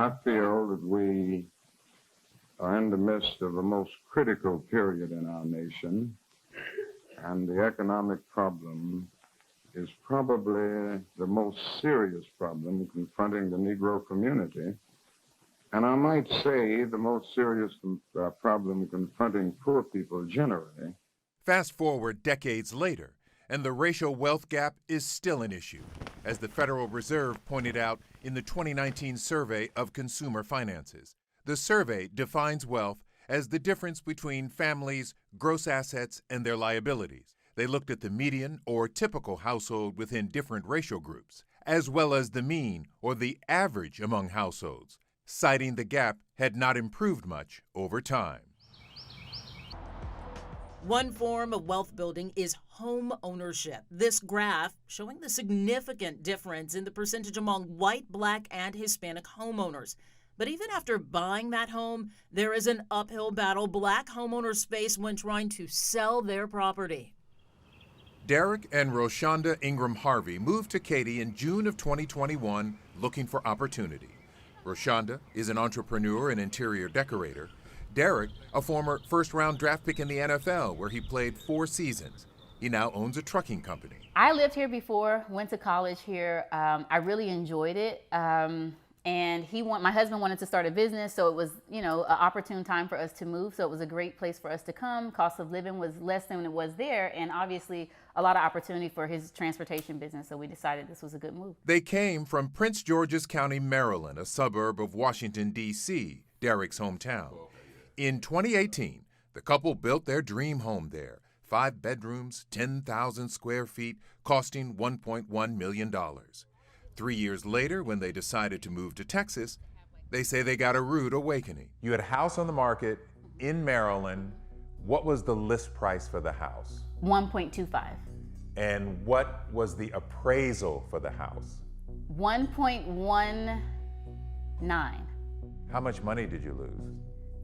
I feel that we are in the midst of a most critical period in our nation, and the economic problem is probably the most serious problem confronting the Negro community. And I might say the most serious problem confronting poor people generally. Fast forward decades later, and the racial wealth gap is still an issue, as the Federal Reserve pointed out in the 2019 survey of consumer finances. The survey defines wealth as the difference between families' gross assets and their liabilities. They looked at the median or typical household within different racial groups, as well as the mean or the average among households, citing the gap had not improved much over time. One form of wealth building is home ownership. This graph showing the significant difference in the percentage among white, black, and Hispanic homeowners. But even after buying that home, there is an uphill battle black homeowners face when trying to sell their property. Derek and Roshonda Ingram Harvey moved to Katy in June of 2021 looking for opportunity. Roshonda is an entrepreneur and interior decorator. Derek, a former first-round draft pick in the NFL where he played 4 seasons. He now owns a trucking company. I lived here before, went to college here. I really enjoyed it. And my husband wanted to start a business, so it was, an opportune time for us to move. So it was a great place for us to come. Cost of living was less than it was there, and obviously a lot of opportunity for his transportation business. So we decided this was a good move. They came from Prince George's County, Maryland, a suburb of Washington, D.C., Derek's hometown. In 2018, the couple built their dream home there. 5 bedrooms, 10,000 square feet, costing $1.1 million. 3 years later, when they decided to move to Texas, they say they got a rude awakening. You had a house on the market in Maryland. What was the list price for the house? $1.25. And what was the appraisal for the house? $1.19. How much money did you lose?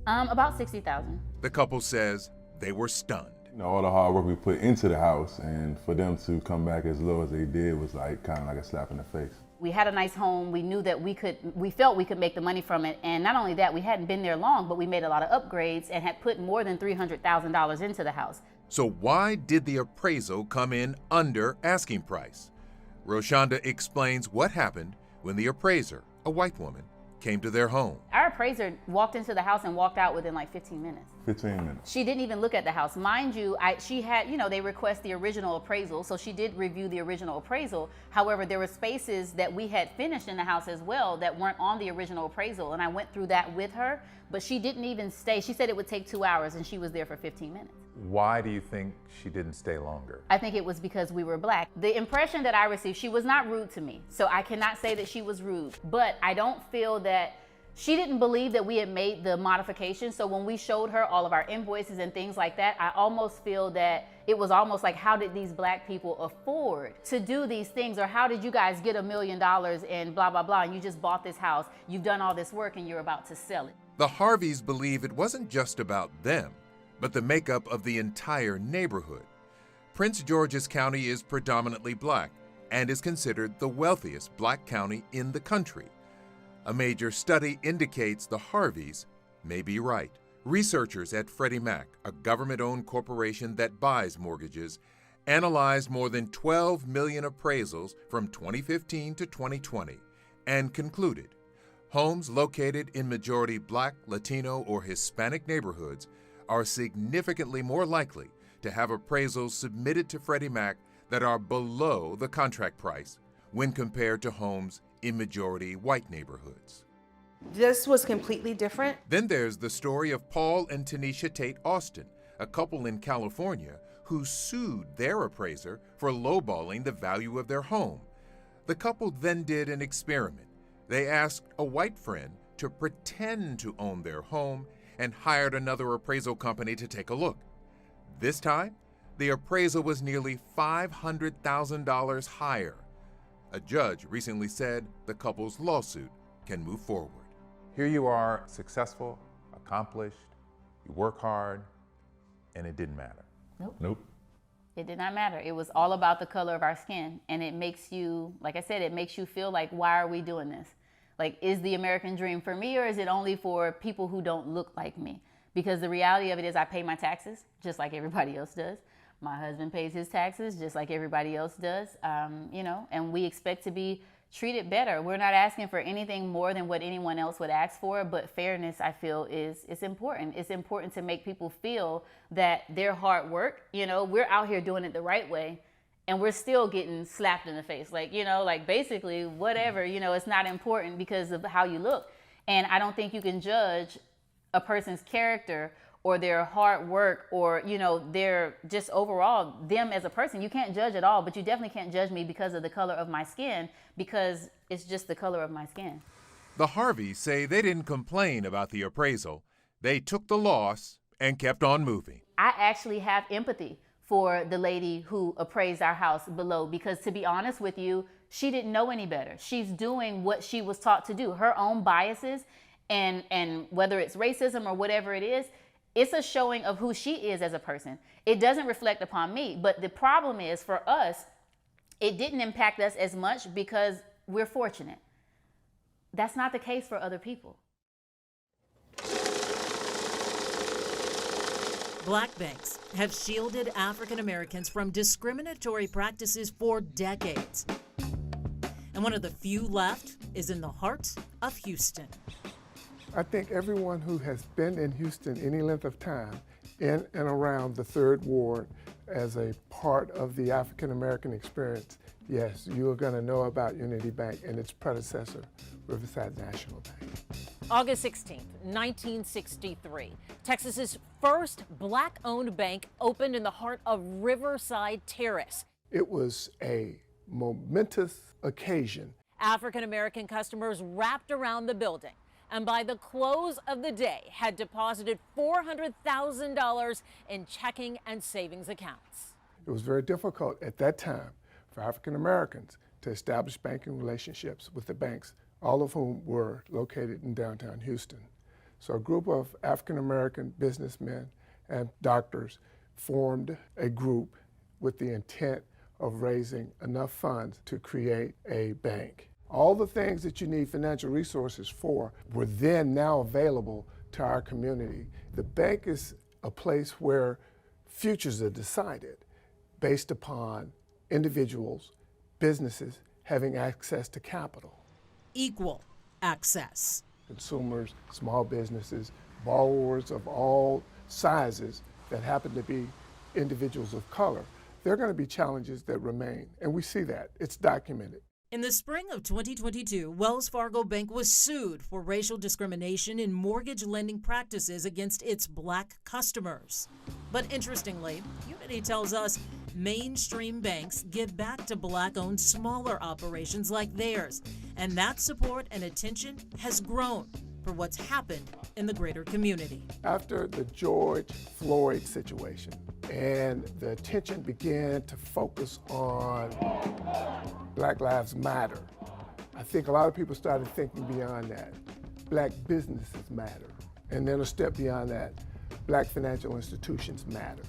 About $60,000. The couple says they were stunned. All the hard work we put into the house, and for them to come back as low as they did was kind of like a slap in the face. We had a nice home. We knew that we felt we could make the money from it. And not only that, we hadn't been there long, but we made a lot of upgrades and had put more than $300,000 into the house. So why did the appraisal come in under asking price? Roshonda explains what happened when the appraiser, a white woman, came to their home. Our appraiser walked into the house and walked out within like 15 minutes. 15 minutes. She didn't even look at the house. Mind you, she had, they request the original appraisal, so she did review the original appraisal. However, there were spaces that we had finished in the house as well that weren't on the original appraisal, and I went through that with her, but she didn't even stay. She said it would take 2 hours, and she was there for 15 minutes. Why do you think she didn't stay longer? I think it was because we were black. The impression that I received, she was not rude to me, so I cannot say that she was rude, but I don't feel that she didn't believe that we had made the modification. So when we showed her all of our invoices and things like that, I almost feel that it was almost like, how did these black people afford to do these things? Or how did you guys get $1 million and blah, blah, blah, and you just bought this house, you've done all this work and you're about to sell it? The Harveys believe it wasn't just about them, but the makeup of the entire neighborhood. Prince George's County is predominantly black and is considered the wealthiest black county in the country. A major study indicates the Harveys may be right. Researchers at Freddie Mac, a government-owned corporation that buys mortgages, analyzed more than 12 million appraisals from 2015 to 2020 and concluded homes located in majority black, Latino, or Hispanic neighborhoods are significantly more likely to have appraisals submitted to Freddie Mac that are below the contract price when compared to homes in majority white neighborhoods. This was completely different. Then there's the story of Paul and Tanisha Tate Austin, a couple in California who sued their appraiser for lowballing the value of their home. The couple then did an experiment. They asked a white friend to pretend to own their home and hired another appraisal company to take a look. This time, the appraisal was nearly $500,000 higher. A judge recently said the couple's lawsuit can move forward. Here you are, successful, accomplished, you work hard, and it didn't matter. Nope. It did not matter. It was all about the color of our skin. And it makes you, like I said, it makes you feel like, why are we doing this? Like, is the American dream for me, or is it only for people who don't look like me? Because the reality of it is I pay my taxes just like everybody else does. My husband pays his taxes just like everybody else does, and we expect to be treated better. We're not asking for anything more than what anyone else would ask for, but fairness, I feel, is important. It's important to make people feel that their hard work, we're out here doing it the right way, and we're still getting slapped in the face. Like basically whatever, it's not important because of how you look. And I don't think you can judge a person's character or their hard work or, their just overall, them as a person. You can't judge at all, but you definitely can't judge me because of the color of my skin, because it's just the color of my skin. The Harveys say they didn't complain about the appraisal. They took the loss and kept on moving. I actually have empathy for the lady who appraised our house below, because to be honest with you, she didn't know any better. She's doing what she was taught to do. Her own biases, and whether it's racism or whatever it is, it's a showing of who she is as a person. It doesn't reflect upon me, but the problem is for us, it didn't impact us as much because we're fortunate. That's not the case for other people. Black banks have shielded African Americans from discriminatory practices for decades. And one of the few left is in the heart of Houston. I think everyone who has been in Houston any length of time, in and around the 3rd Ward, as a part of the African American experience, yes, you are going to know about Unity Bank and its predecessor, Riverside National Bank. August 16th, 1963, Texas's first black-owned bank opened in the heart of Riverside Terrace. It was a momentous occasion. African American customers wrapped around the building, and by the close of the day had deposited $400,000 in checking and savings accounts. It was very difficult at that time for African Americans to establish banking relationships with the banks, all of whom were located in downtown Houston. So a group of African American businessmen and doctors formed a group with the intent of raising enough funds to create a bank. All the things that you need financial resources for were then now available to our community. The bank is a place where futures are decided based upon individuals, businesses having access to capital. Equal access. Consumers, small businesses, borrowers of all sizes that happen to be individuals of color. There are going to be challenges that remain, and we see that. It's documented. In the spring of 2022, Wells Fargo Bank was sued for racial discrimination in mortgage lending practices against its black customers. But interestingly, Unity tells us mainstream banks give back to black-owned smaller operations like theirs, and that support and attention has grown for what's happened in the greater community. After the George Floyd situation and the attention began to focus on Black Lives Matter, I think a lot of people started thinking beyond that. Black businesses matter. And then a step beyond that, black financial institutions matter.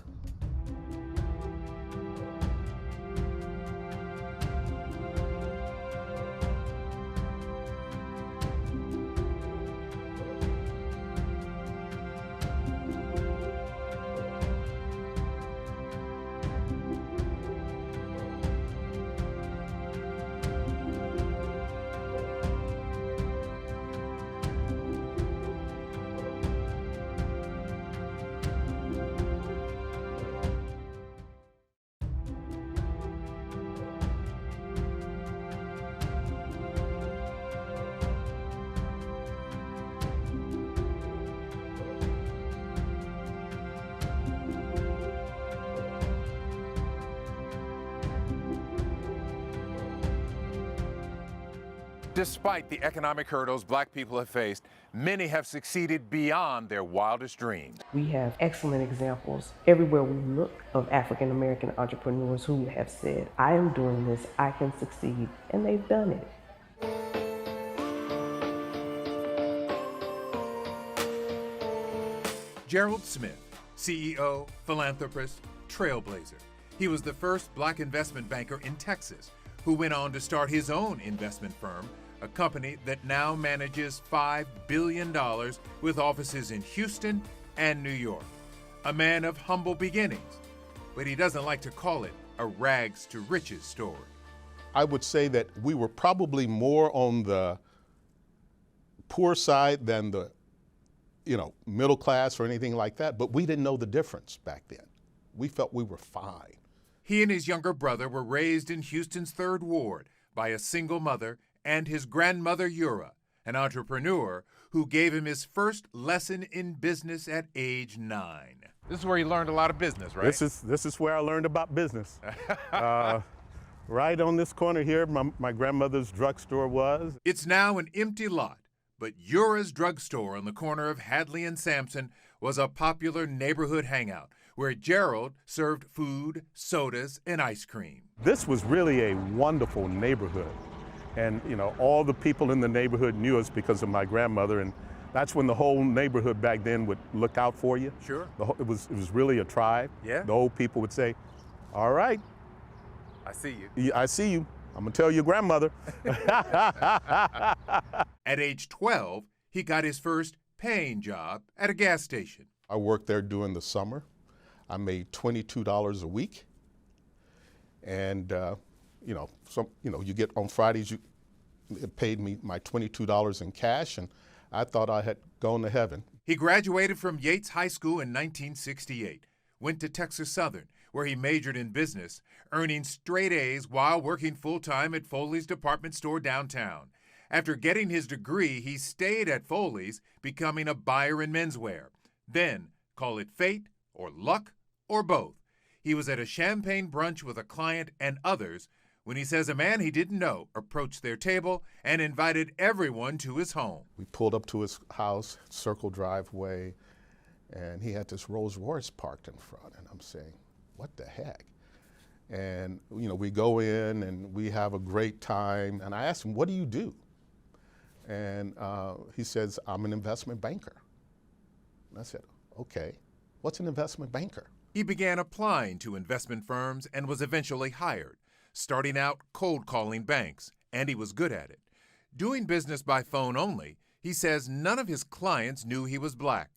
Despite the economic hurdles black people have faced, many have succeeded beyond their wildest dreams. We have excellent examples everywhere we look of African American entrepreneurs who have said, I am doing this, I can succeed, and they've done it. Gerald Smith, CEO, philanthropist, trailblazer. He was the first black investment banker in Texas who went on to start his own investment firm, a company that now manages $5 billion with offices in Houston and New York. A man of humble beginnings, but he doesn't like to call it a rags to riches story. I would say that we were probably more on the poor side than the, middle class or anything like that, but we didn't know the difference back then. We felt we were fine. He and his younger brother were raised in Houston's 3rd Ward by a single mother and his grandmother Eura, an entrepreneur who gave him his first lesson in business at age 9. This is where you learned a lot of business, right? This is where I learned about business. Right on this corner here, my grandmother's drugstore was. It's now an empty lot, but Eura's drugstore on the corner of Hadley and Sampson was a popular neighborhood hangout where Gerald served food, sodas, and ice cream. This was really a wonderful neighborhood. And, all the people in the neighborhood knew us because of my grandmother, and that's when the whole neighborhood back then would look out for you. Sure. It was really a tribe. Yeah. The old people would say, all right. I see you. I see you. I'm going to tell your grandmother. At age 12, he got his first paying job at a gas station. I worked there during the summer. I made $22 a week. And, you get on Fridays, it paid me my $22 in cash, and I thought I had gone to heaven. He graduated from Yates High School in 1968, went to Texas Southern, where he majored in business, earning straight A's while working full-time at Foley's department store downtown. After getting his degree, he stayed at Foley's, becoming a buyer in menswear. Then, call it fate or luck or both, he was at a champagne brunch with a client and others when he says a man he didn't know approached their table and invited everyone to his home. We pulled up to his house, circle driveway, and he had this Rolls Royce parked in front, and I'm saying, what the heck? And, we go in and we have a great time, and I asked him, what do you do? And he says, I'm an investment banker. And I said, okay, what's an investment banker? He began applying to investment firms and was eventually hired, starting out cold calling banks, and he was good at it. Doing business by phone only, he says none of his clients knew he was black.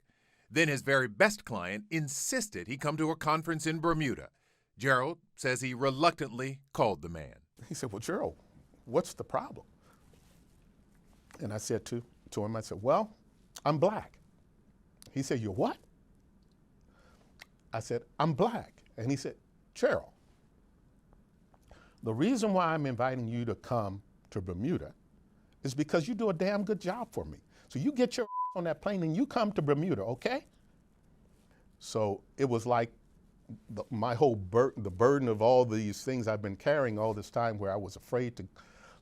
Then his very best client insisted he come to a conference in Bermuda. Gerald says he reluctantly called the man. He said, well, Gerald, what's the problem? And I said to him, I said, well, I'm black. He said, you're what? I said, I'm black. And he said, Gerald, the reason why I'm inviting you to come to Bermuda is because you do a damn good job for me. So you get your on that plane and you come to Bermuda, okay? So it was like my whole the burden of all these things I've been carrying all this time, where I was afraid to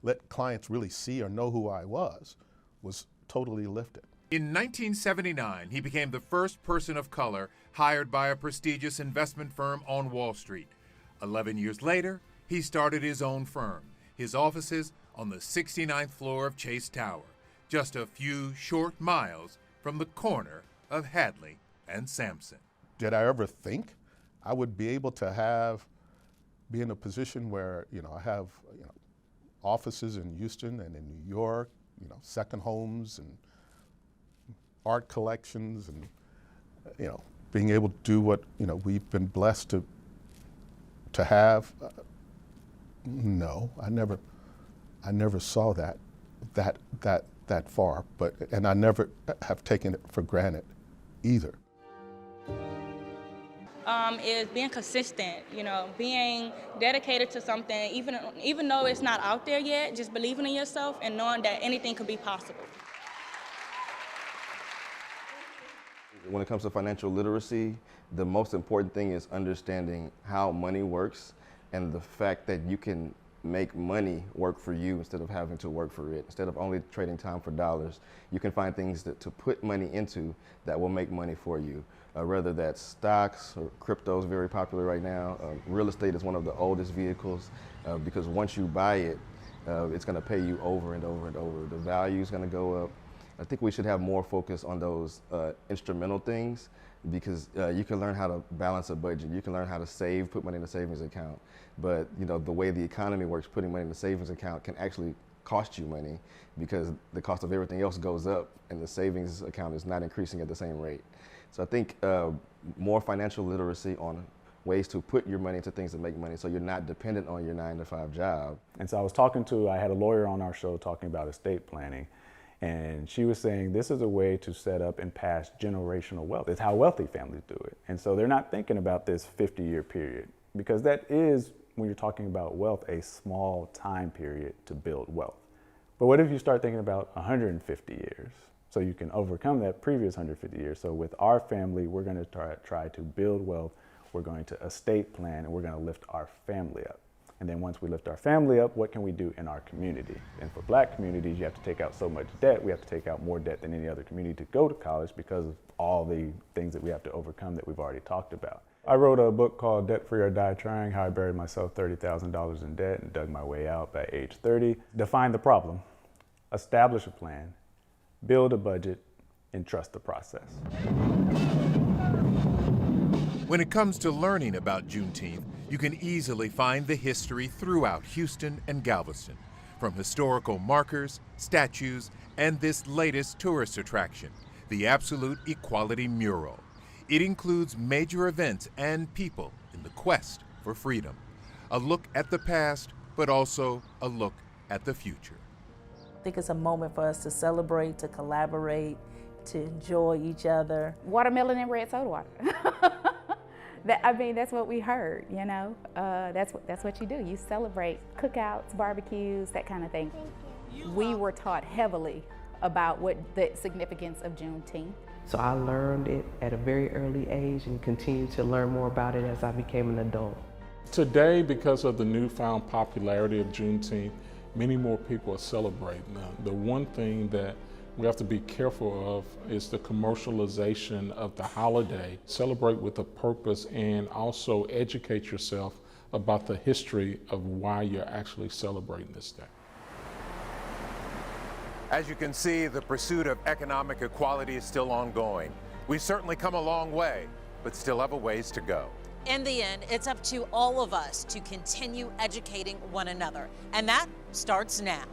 let clients really see or know who I was totally lifted. In 1979, he became the first person of color hired by a prestigious investment firm on Wall Street. 11 years later, he started his own firm, his offices on the 69th floor of Chase Tower, just a few short miles from the corner of Hadley and Sampson. Did I ever think I would be able to be in a position where, I have, offices in Houston and in New York, second homes and art collections and, being able to do what, we've been blessed to have? No, I never saw that far, and I never have taken it for granted either. Is being consistent, being dedicated to something, even though it's not out there yet, just believing in yourself and knowing that anything could be possible. When it comes to financial literacy, the most important thing is understanding how money works and the fact that you can make money work for you instead of having to work for it. Instead of only trading time for dollars, you can find things to put money into that will make money for you. Whether that's stocks or crypto is very popular right now. Real estate is one of the oldest vehicles because once you buy it, it's going to pay you over and over and over. The value is going to go up. I think we should have more focus on those instrumental things because you can learn how to balance a budget. You can learn how to save, put money in a savings account. But the way the economy works, putting money in a savings account can actually cost you money because the cost of everything else goes up and the savings account is not increasing at the same rate. So I think more financial literacy on ways to put your money into things that make money so you're not dependent on your 9-to-5 job. And so I had a lawyer on our show talking about estate planning, and she was saying this is a way to set up and pass generational wealth. It's how wealthy families do it. And so they're not thinking about this 50-year period, because that is, when you're talking about wealth, a small time period to build wealth. But what if you start thinking about 150 years? So you can overcome that previous 150 years. So with our family, we're going to try to build wealth. We're going to estate plan, and we're going to lift our family up. And then once we lift our family up, what can we do in our community? And for Black communities, you have to take out so much debt. We have to take out more debt than any other community to go to college because of all the things that we have to overcome that we've already talked about. I wrote a book called Debt Free or Die Trying, How I Buried Myself $30,000 in Debt and Dug My Way Out by age 30. Define the problem, establish a plan, build a budget, and trust the process. When it comes to learning about Juneteenth, you can easily find the history throughout Houston and Galveston, from historical markers, statues, and this latest tourist attraction, the Absolute Equality Mural. It includes major events and people in the quest for freedom. A look at the past, but also a look at the future. I think it's a moment for us to celebrate, to collaborate, to enjoy each other. Watermelon and red soda water. That's what we heard, you know. That's what you do. You celebrate cookouts, barbecues, that kind of thing. We were taught heavily about what the significance of Juneteenth. So I learned it at a very early age and continued to learn more about it as I became an adult. Today, because of the newfound popularity of Juneteenth, many more people are celebrating. The one thing that we have to be careful of is the commercialization of the holiday. Celebrate with a purpose and also educate yourself about the history of why you're actually celebrating this day. As you can see, the pursuit of economic equality is still ongoing. We've certainly come a long way, but still have a ways to go. In the end, it's up to all of us to continue educating one another, and that starts now.